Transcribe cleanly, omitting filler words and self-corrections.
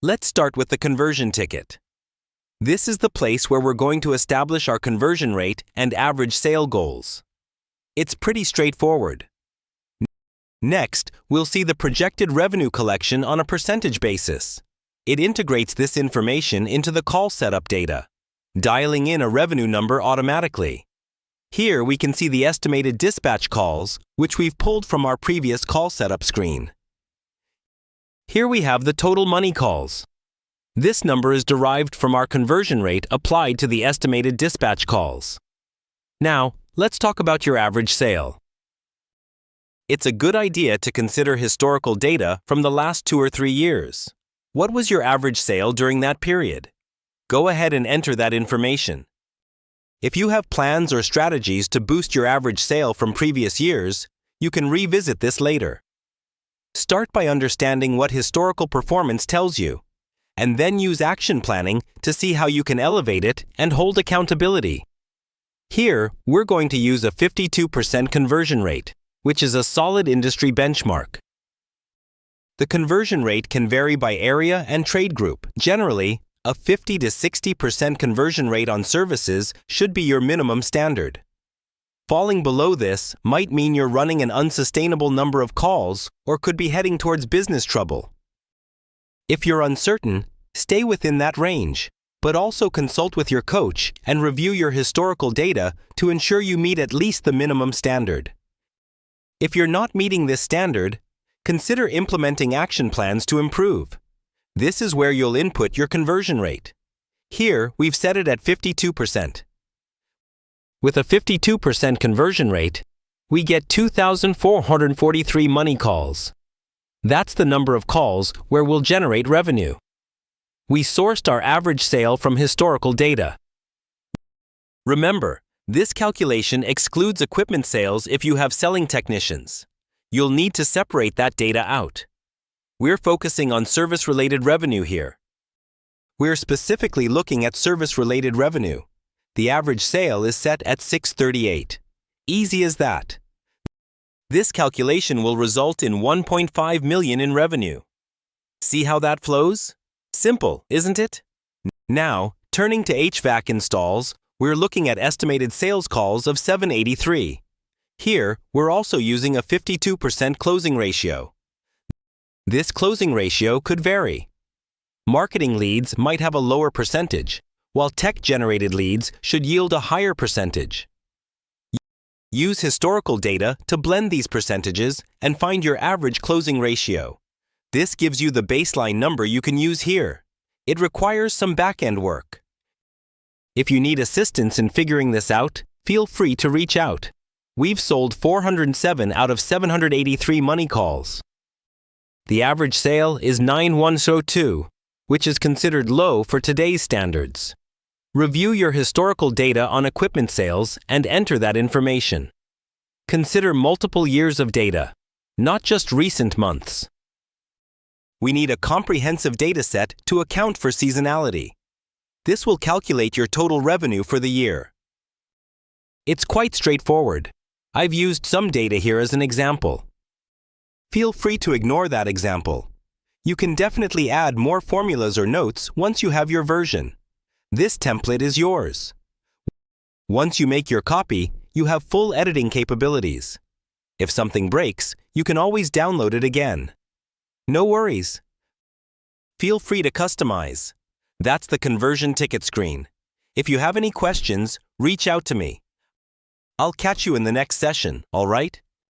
Let's start with the conversion ticket. This is the place where we're going to establish our conversion rate and average sale goals. It's pretty straightforward. Next, we'll see the projected revenue collection on a percentage basis. It integrates this information into the call setup data, dialing in a revenue number automatically. Here we can see the estimated dispatch calls, which we've pulled from our previous call setup screen. Here we have the total money calls. This number is derived from our conversion rate applied to the estimated dispatch calls. Now, let's talk about your average sale. It's a good idea to consider historical data from the last 2 or 3 years. What was your average sale during that period? Go ahead and enter that information. If you have plans or strategies to boost your average sale from previous years, you can revisit this later. Start by understanding what historical performance tells you, and then use action planning to see how you can elevate it and hold accountability. Here, we're going to use a 52% conversion rate, which is a solid industry benchmark. The conversion rate can vary by area and trade group. Generally, a 50 to 60% conversion rate on services should be your minimum standard. Falling below this might mean you're running an unsustainable number of calls or could be heading towards business trouble. If you're uncertain, stay within that range, but also consult with your coach and review your historical data to ensure you meet at least the minimum standard. If you're not meeting this standard, consider implementing action plans to improve. This is where you'll input your conversion rate. Here, we've set it at 52%. With a 52% conversion rate, we get 2,443 money calls. That's the number of calls where we'll generate revenue. We sourced our average sale from historical data. Remember, this calculation excludes equipment sales if you have selling technicians. You'll need to separate that data out. We're focusing on service-related revenue here. We're specifically looking at service-related revenue. The average sale is set at $638. Easy as that. This calculation will result in $1.5 million in revenue. See how that flows? Simple, isn't it? Now, turning to HVAC installs, we're looking at estimated sales calls of 783. Here, we're also using a 52% closing ratio. This closing ratio could vary. Marketing leads might have a lower percentage, while tech-generated leads should yield a higher percentage. Use historical data to blend these percentages and find your average closing ratio. This gives you the baseline number you can use here. It requires some back-end work. If you need assistance in figuring this out, feel free to reach out. We've sold 407 out of 783 money calls. The average sale is 9,102, which is considered low for today's standards. Review your historical data on equipment sales and enter that information. Consider multiple years of data, not just recent months. We need a comprehensive data set to account for seasonality. This will calculate your total revenue for the year. It's quite straightforward. I've used some data here as an example. Feel free to ignore that example. You can definitely add more formulas or notes once you have your version. This template is yours. Once you make your copy, you have full editing capabilities. If something breaks, you can always download it again. No worries. Feel free to customize. That's the conversion ticket screen. If you have any questions, reach out to me. I'll catch you in the next session, all right?